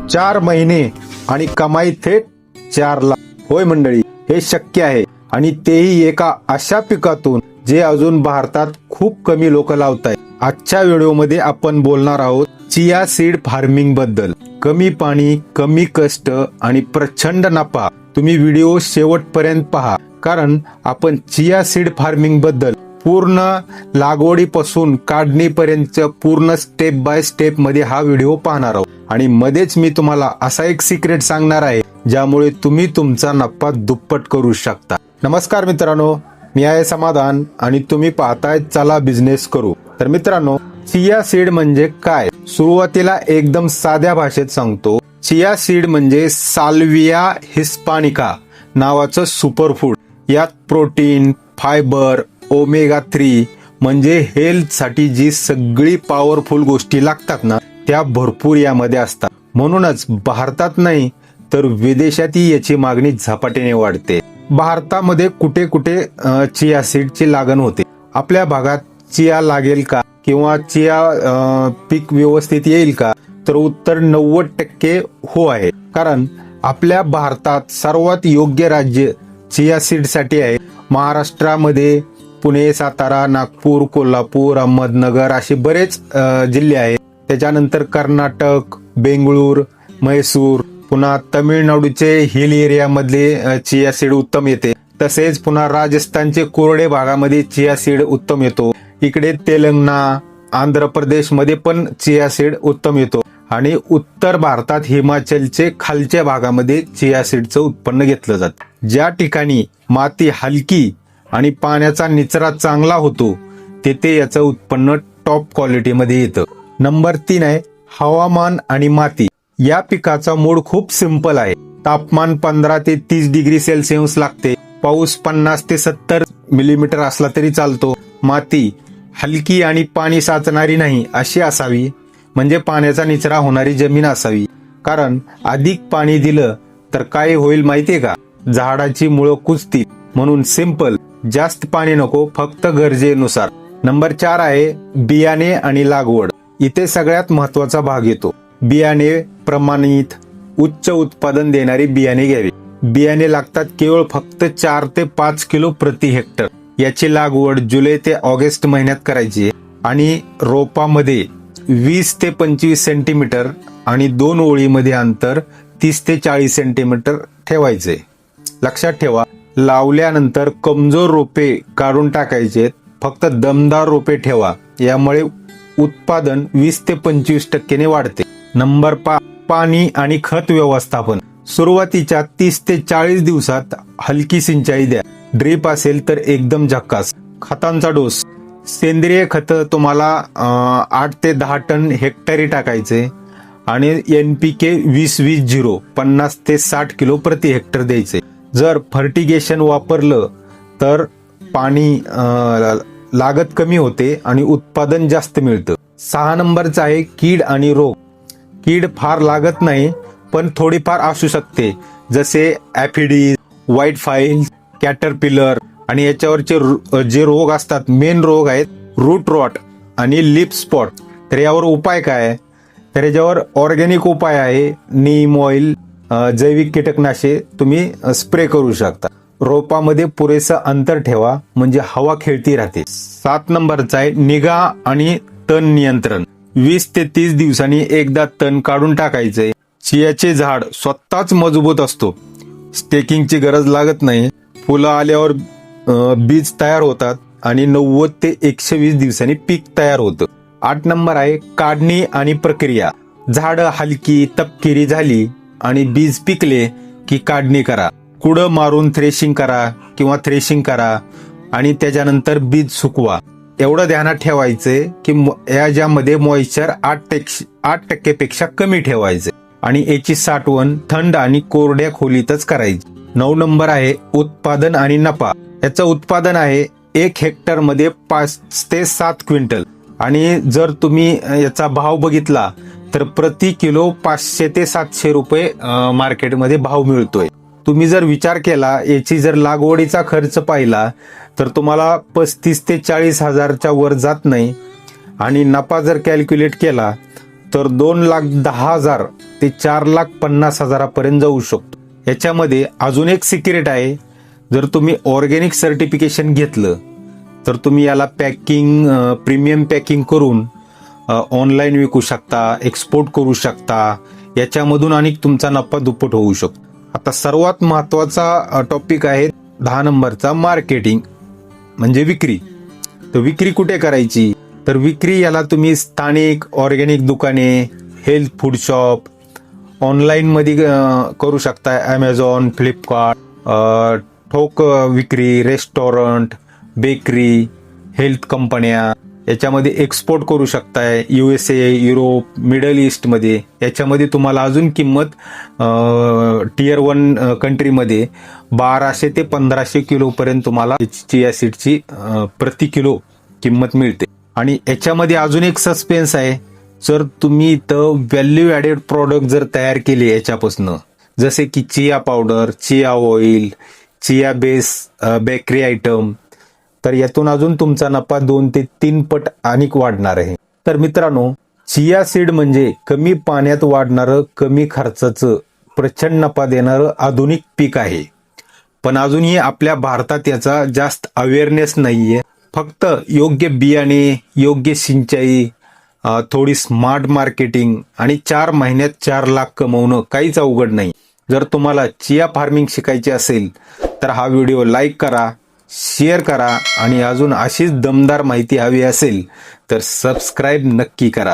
4 महिने आणि कमाई थेट 4 लाख. होय मंडळी, हे शक्य आहे आणि तेही एका अशा पिकातून जे अजून भारतात खूप कमी लोक लावतायत. आजच्या व्हिडिओमध्ये आपण बोलणार आहोत चिया सीड फार्मिंग बद्दल. कमी पाणी, कमी कष्ट आणि प्रचंड नफा. तुम्ही व्हिडिओ शेवटपर्यंत पहा, कारण आपण चिया सीड फार्मिंग बद्दल पूर्ण लागवडीपासून काढणीपर्यंत पूर्ण स्टेप बाय स्टेप मध्ये हा व्हिडिओ पाहणार आहोत. आणि मध्येच मी तुम्हाला असा एक सिक्रेट सांगणार आहे ज्यामुळे तुम्ही तुमचा नफा दुप्पट करू शकता. नमस्कार मित्रांनो, मी आहे समाधान आणि तुम्ही पाहताय चला बिझनेस करू. तर मित्रांनो, चिया सीड म्हणजे काय? सुरुवातीला एकदम साध्या भाषेत सांगतो. चिया सीड म्हणजे साल्विया हिस्पानिका नावाचं सुपरफूड. यात प्रोटीन, फायबर, ओमेगा 3 म्हणजे हेल्थ साठी जी सगळी पॉवरफुल गोष्टी लागतात ना, त्या भरपूर यामध्ये असतात. म्हणूनच भारतात नाही तर विदेशातही याची मागणी झपाट्याने वाढते. भारतामध्ये कुठे कुठे चिया सीडची लागण होते. आपल्या भागात चिया लागेल का किंवा चिया पीक व्यवस्थित येईल का? तर उत्तर 90% हो आहे. कारण आपल्या भारतात सर्वात योग्य राज्य चिया सीड साठी आहे. महाराष्ट्रामध्ये पुणे, सातारा, नागपूर, कोल्हापूर, अहमदनगर असे बरेच जिल्हे आहेत. त्याच्यानंतर कर्नाटक, बेंगळूर, म्हैसूर, पुन्हा तामिळनाडूचे हिल एरिया मधले चिया सीड उत्तम येते. तसेच पुन्हा राजस्थानचे कोरडे भागामध्ये चिया सीड उत्तम येतो. इकडे तेलंगणा, आंध्र प्रदेश मध्ये पण चिया सीड उत्तम येतो. आणि उत्तर भारतात हिमाचलचे खालच्या भागामध्ये चिया सीडचं उत्पन्न घेतलं जातं. ज्या ठिकाणी माती हलकी आणि पाण्याचा निचरा चांगला होतो तेथे याचं उत्पन्न टॉप क्वालिटीमध्ये येतं. नंबर 3 आहे हवामान आणि माती. या पिकाचा मूड खूप सिंपल आहे. तापमान 15 ते 30 डिग्री सेल्सिअस लागते. पाऊस 50 ते 70 मिलीमीटर असला तरी चालतो. माती हलकी आणि पाणी साचणारी नाही अशी असावी, म्हणजे पाण्याचा निचरा होणारी जमीन असावी. कारण अधिक पाणी दिलं तर काय होईल माहितीये का? झाडाची मुळं कुजतील. म्हणून सिंपल, जास्त पाणी नको, फक्त गरजेनुसार. नंबर 4 आहे बियाणे आणि लागवड. इथे सगळ्यात महत्वाचा भाग येतो. बियाणे प्रमाणित उच्च उत्पादन देणारी बियाणे घ्यावी. बियाणे लागतात केवळ फक्त 4 ते 5 किलो प्रति हेक्टर. याची लागवड जुलै ते ऑगस्ट महिन्यात करायची आणि रोपामध्ये 20 ते 25 सेंटीमीटर आणि 2 ओळीमध्ये अंतर 30 ते 40 सेंटीमीटर ठेवायचे. लक्षात ठेवा, लावल्यानंतर कमजोर रोपे काढून टाकायचे. फक्त दमदार रोपे ठेवा. यामुळे उत्पादन 20 ते 25% वाढते. नंबर 5 पाणी आणि खत व्यवस्थापन. सुरुवातीच्या 30 ते 40 दिवसात हलकी सिंचाई द्या. ड्रीप असेल तर एकदम झक्कास. खतांचा डोस. सेंद्रिय खत तुम्हाला 8 ते 10 टन हेक्टरी टाकायचे आणि NPK 20-20-0 50 ते 60 किलो प्रति हेक्टर द्यायचे. जर फर्टिगेशन वापरलं तर पाणी लागत कमी होते आणि उत्पादन जास्त मिळतं. 6 नंबरचा आहे कीड आणि रोग. कीड फार लागत नाही पण थोडीफार असू शकते, जसे ऍफिडीज, व्हाईट फाईल, कॅटरपिलर. आणि याच्यावरचे जे रोग असतात, मेन रोग आहेत रूट रॉट आणि लिप स्पॉट. तर यावर उपाय काय? तर याच्यावर ऑर्गॅनिक उपाय आहे. नीम ऑइल, जैविक कीटकनाशके तुम्ही स्प्रे करू शकता. रोपामध्ये पुरेसं अंतर ठेवा म्हणजे हवा खेळती राहते. 7 नंबरचा आहे निगा आणि तण नियंत्रण. 20 ते 30 दिवसांनी एकदा तण काढून टाकायचे. चियाचे झाड स्वतःच मजबूत असतो. स्टेकिंगची गरज लागत नाही. फुलं आल्यावर बीज तयार होतात आणि 90 ते 120 दिवसांनी पीक तयार होतं. 8 नंबर आहे काढणी आणि प्रक्रिया. झाडं हलकी तपकिरी झाली आणि बीज पिकले की काढणी करा. कुडं मारून थ्रेशिंग करा किंवा थ्रेशिंग करा आणि त्याच्यानंतर बीज सुकवा. एवढं ध्यानात ठेवायचंय की याच्यामध्ये मॉइश्चर 8% पेक्षा कमी ठेवायचे आणि याची साठवण थंड आणि कोरड्या खोलीतच करायची. 9 नंबर आहे उत्पादन आणि नफा. याचं उत्पादन आहे 1 हेक्टर मध्ये 5 ते 7 क्विंटल. आणि जर तुम्ही याचा भाव बघितला तर प्रति किलो 500 ते 700 रुपये मार्केटमध्ये भाव मिळतोय. तुम्ही जर विचार केला याची जर लागवडीचा खर्च पाहिला तर तुम्हाला 35 ते 40 हजारच्या वर जात नाही. आणि नफा जर कॅल्क्युलेट केला तर 2,10,000 ते 4,50,000 जाऊ शकतो. याच्यामध्ये अजून एक सिक्रेट आहे. जर तुम्ही ऑर्गॅनिक सर्टिफिकेशन घेतलं तर तुम्ही याला पॅकिंग प्रीमियम पॅकिंग करून ऑनलाईन विकू शकता, एक्सपोर्ट करू शकता. याच्यामधून आणि तुमचा नफा दुप्पट होऊ शकतो. आता सर्वात महत्वाचा टॉपिक आहे 10 नंबरचा, मार्केटिंग म्हणजे विक्री. तर विक्री कुठे करायची? तर विक्री याला तुम्ही स्थानिक ऑर्गॅनिक दुकाने, हेल्थ फूड शॉप, ऑनलाईन मध्ये करू शकता. ॲमेझॉन, फ्लिपकार्ट, ठोक विक्री, रेस्टॉरंट, बेकरी, हेल्थ कंपन्या. याच्यामध्ये एक्सपोर्ट करू शकताय USA, युरोप, मिडल ईस्टमध्ये. याच्यामध्ये तुम्हाला अजून किंमत Tier 1 कंट्रीमध्ये 1200 ते 1500 किलोपर्यंत तुम्हाला चिया सीडची प्रति किलो किंमत मिळते. आणि याच्यामध्ये अजून एक सस्पेन्स आहे. जर तुम्ही इथं व्हॅल्यू ॲडेड प्रॉडक्ट जर तयार केले याच्यापासून, जसे की chia powder, chia oil, chia base bakery item, तर यातून अजून तुमचा नफा 2 ते 3 पट अधिक वाढणार आहे. तर मित्रांनो, चिया सीड म्हणजे कमी पाण्यात वाढणारं, कमी खर्चाचं, प्रचंड नफा देणारं आधुनिक पीक आहे. पण अजूनही आपल्या भारतात याचा जास्त अवेअरनेस नाहीये. फक्त योग्य बियाणे, योग्य सिंचाई, थोडी स्मार्ट मार्केटिंग आणि 4 महिन्यात 4 लाख कमवणं काहीच अवघड नाही. जर तुम्हाला चिया फार्मिंग शिकायची असेल तर हा व्हिडिओ लाईक करा, शेअर करा आणि अजून अशीच दमदार माहिती हवी असेल तर सबस्क्राईब नक्की करा.